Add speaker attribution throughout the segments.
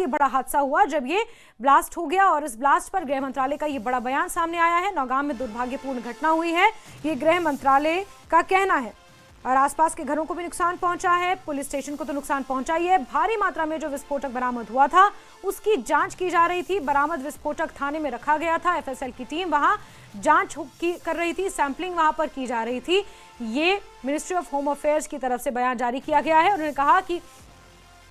Speaker 1: बाद ये बड़ा हादसा हुआ जब ये ब्लास्ट हो गया और इस ब्लास्ट पर गृह मंत्रालय का ये बड़ा बयान सामने आया है। नौगाम में दुर्भाग्यपूर्ण घटना हुई है, ये गृह मंत्रालय का कहना है। और आसपास के घरों को भी नुकसान पहुंचा है, पुलिस स्टेशन को तो नुकसान पहुंचा ही है। भारी मात्रा में जो विस्फोटक बरामद हुआ था उसकी जांच की जा रही थी। बरामद विस्फोटक थाने में रखा गया था, एफएसएल की टीम वहां जांच कर रही थी, सैंपलिंग वहां पर की जा रही थी। ये मिनिस्ट्री ऑफ होम अफेयर्स की तरफ से बयान जारी किया गया है। उन्होंने कहा कि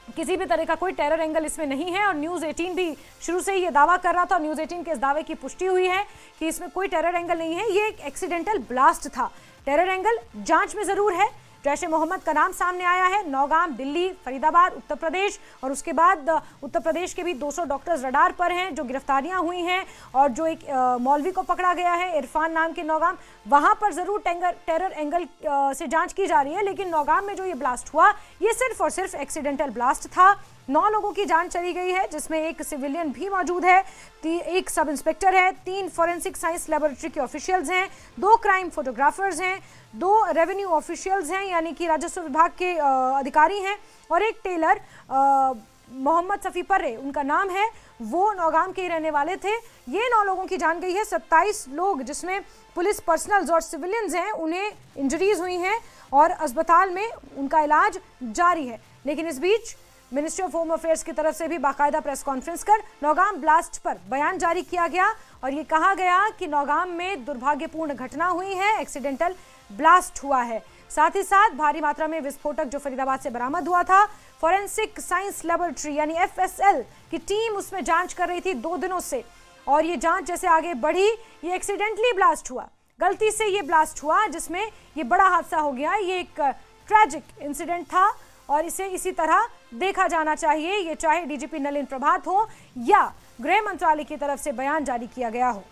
Speaker 1: किसी भी तरह का कोई टेरर एंगल इसमें नहीं है और न्यूज़ 18 भी शुरू से ही ये दावा कर रहा था। न्यूज़ 18 के इस दावे की पुष्टि हुई है कि इसमें कोई टेरर एंगल नहीं है, ये एक एक्सीडेंटल ब्लास्ट था। टेरर एंगल जांच में जरूर है। जैश ए मोहम्मद का नाम सामने आया है। नौगाम, दिल्ली, फरीदाबाद, उत्तर प्रदेश और उसके बाद उत्तर प्रदेश के भी 200 डॉक्टर्स रडार पर हैं। जो गिरफ्तारियां हुई हैं और जो एक मौलवी को पकड़ा गया है इरफान नाम के नौगाम, वहां पर जरूर टेरर एंगल से जांच की जा रही है। लेकिन नौगाम में जो ये ब्लास्ट हुआ ये सिर्फ और सिर्फ एक्सीडेंटल ब्लास्ट था। 9 लोगों की जान चली गई है, जिसमें एक सिविलियन भी मौजूद है, एक सब इंस्पेक्टर है, 3 फॉरेंसिक साइंस लेबोरेटरी के ऑफिशियल्स हैं, 2 क्राइम फोटोग्राफर्स हैं, 2 रेवेन्यू ऑफिशियल्स हैं यानी कि राजस्व विभाग के अधिकारी हैं और एक टेलर मोहम्मद सफ़ी पर्रे उनका नाम है, वो नौगाम के ही रहने वाले थे। ये 9 लोगों की जान गई है। 27 लोग जिसमें पुलिस पर्सनल्स और सिविलियंस हैं उन्हें इंजरीज हुई हैं और अस्पताल में उनका इलाज जारी है। लेकिन इस बीच मिनिस्ट्री ऑफ होम अफेयर्स की तरफ से भी बाकायदा प्रेस कॉन्फ्रेंस कर नौगाम ब्लास्ट पर बयान जारी किया गया और ये कहा गया कि नौगाम में दुर्भाग्यपूर्ण घटना हुई है, एक्सीडेंटल ब्लास्ट हुआ है। साथ ही साथ भारी मात्रा में विस्फोटक जो फरीदाबाद से बरामद हुआ था, फॉरेंसिक साइंस लेबोरेटरी यानी एफएसएल की टीम उसमें जांच कर रही थी 2 दिनों से और ये जांच जैसे आगे बढ़ी ये एक्सीडेंटली ब्लास्ट हुआ, गलती से ये ब्लास्ट हुआ जिसमें ये बड़ा हादसा हो गया। ये एक ट्रैजिक इंसिडेंट था और इसे इसी तरह देखा जाना चाहिए, ये चाहे डीजीपी नलिन प्रभात हो या गृह मंत्रालय की तरफ से बयान जारी किया गया हो।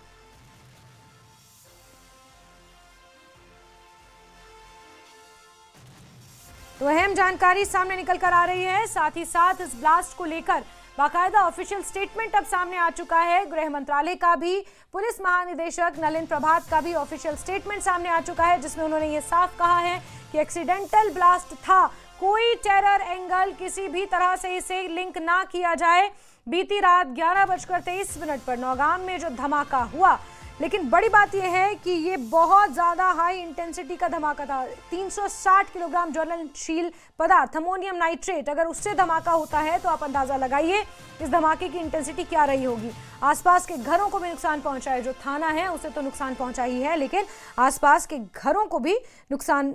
Speaker 1: तो अहम जानकारी सामने निकल कर आ रही है। साथ ही साथ इस ब्लास्ट को लेकर बाकायदा ऑफिशियल स्टेटमेंट अब सामने आ चुका है। गृह मंत्रालय का भी, पुलिस महानिदेशक नलिन प्रभात का भी ऑफिशियल स्टेटमेंट सामने आ चुका है जिसमें उन्होंने ये साफ कहा है कि एक्सीडेंटल ब्लास्ट था, कोई टेरर एंगल किसी भी तरह से इसे लिंक ना किया जाए। बीती रात 11:23 पर नौगाम में जो धमाका हुआ, लेकिन बड़ी बात यह है कि ये बहुत ज़्यादा हाई इंटेंसिटी का धमाका था। 360 किलोग्राम ज्वलनशील पदार्थ अमोनियम नाइट्रेट, अगर उससे धमाका होता है तो आप अंदाज़ा लगाइए इस धमाके की इंटेंसिटी क्या रही होगी। आसपास के घरों को भी नुकसान पहुंचा है। जो थाना है उसे तो नुकसान पहुंचा ही है, लेकिन आसपास के घरों को भी नुकसान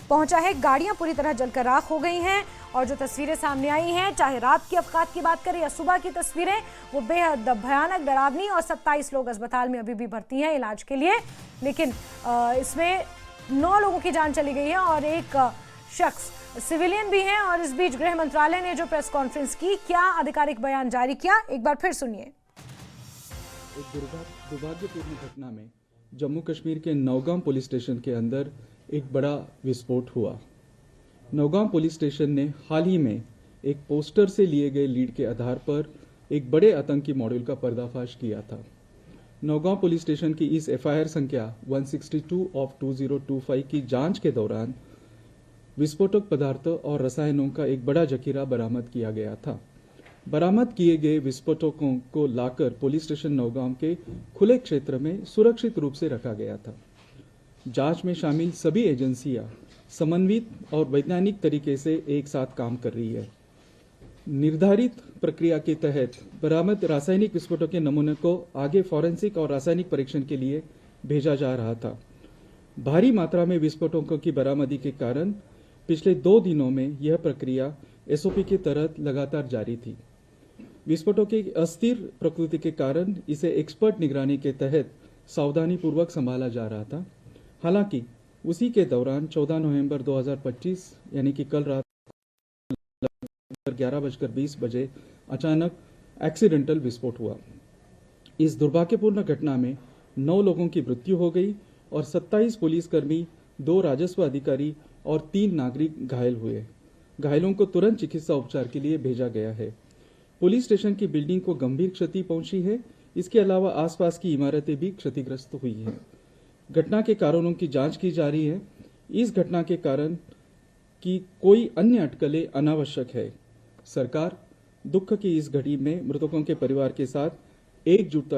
Speaker 1: पहुंचा है। गाड़ियां पूरी तरह जलकर राख हो गई हैं और जो तस्वीरें सामने आई हैं, चाहे रात की अवकात की बात करें या सुबह की तस्वीरें, वो बेहद भयानक, डरावनी। और 27 लोग अस्पताल में अभी भी भर्ती हैं इलाज के लिए, लेकिन इसमें 9 लोगों की जान चली गई है और एक शख्स सिविलियन भी हैं। और इस बीच गृह मंत्रालय ने जो प्रेस कॉन्फ्रेंस की, क्या आधिकारिक बयान जारी किया, एक बार फिर सुनिए।
Speaker 2: एक दुर्भाग्यपूर्ण घटना में जम्मू कश्मीर के नौगाम पुलिस स्टेशन के अंदर एक बड़ा विस्फोट हुआ। नौगाम पुलिस स्टेशन ने हाल ही में एक पोस्टर से लिए गए लीड के आधार पर एक बड़े आतंकी मॉड्यूल का पर्दाफाश किया था। नौगांव पुलिस स्टेशन की इस एफआईआर संख्या 162 ऑफ 2025 की जांच के दौरान विस्फोटक पदार्थ और रसायनों का एक बड़ा जखीरा बरामद किया गया था। बरामद किए गए विस्फोटकों को लाकर पुलिस स्टेशन नौगांव के खुले क्षेत्र में सुरक्षित रूप से रखा गया था। जांच में शामिल सभी एजेंसियां समन्वित और वैज्ञानिक तरीके से एक साथ काम कर रही है। निर्धारित प्रक्रिया के तहत बरामद रासायनिक विस्फोटों के नमूने को आगे फॉरेंसिक और रासायनिक परीक्षण के लिए भेजा जा रहा था। भारी मात्रा में विस्फोटकों की बरामदी के कारण पिछले 2 दिनों में यह प्रक्रिया एसओपी के तहत लगातार जारी थी। विस्फोटों की अस्थिर प्रकृति के कारण इसे एक्सपर्ट निगरानी के तहत सावधानीपूर्वक संभाला जा रहा था। हालांकि उसी के दौरान 14 नवंबर 2025 यानी कि कल रात 11:20 अचानक एक्सीडेंटल विस्फोट हुआ। इस दुर्भाग्यपूर्ण घटना में 9 लोगों की मृत्यु हो गई और 27 पुलिसकर्मी, 2 राजस्व अधिकारी और 3 नागरिक घायल हुए। घायलों को तुरंत चिकित्सा उपचार के लिए भेजा गया है। पुलिस स्टेशन की बिल्डिंग को गंभीर क्षति पहुंची है। इसके अलावा आसपास की इमारतें भी क्षतिग्रस्त हुई हैं। घटना के कारणों की जांच की जा रही है। इस घटना के कारण की कोई अन्य अटकलें अनावश्यक है। सरकार दुख की इस घड़ी में मृतकों के परिवार के साथ एकजुटता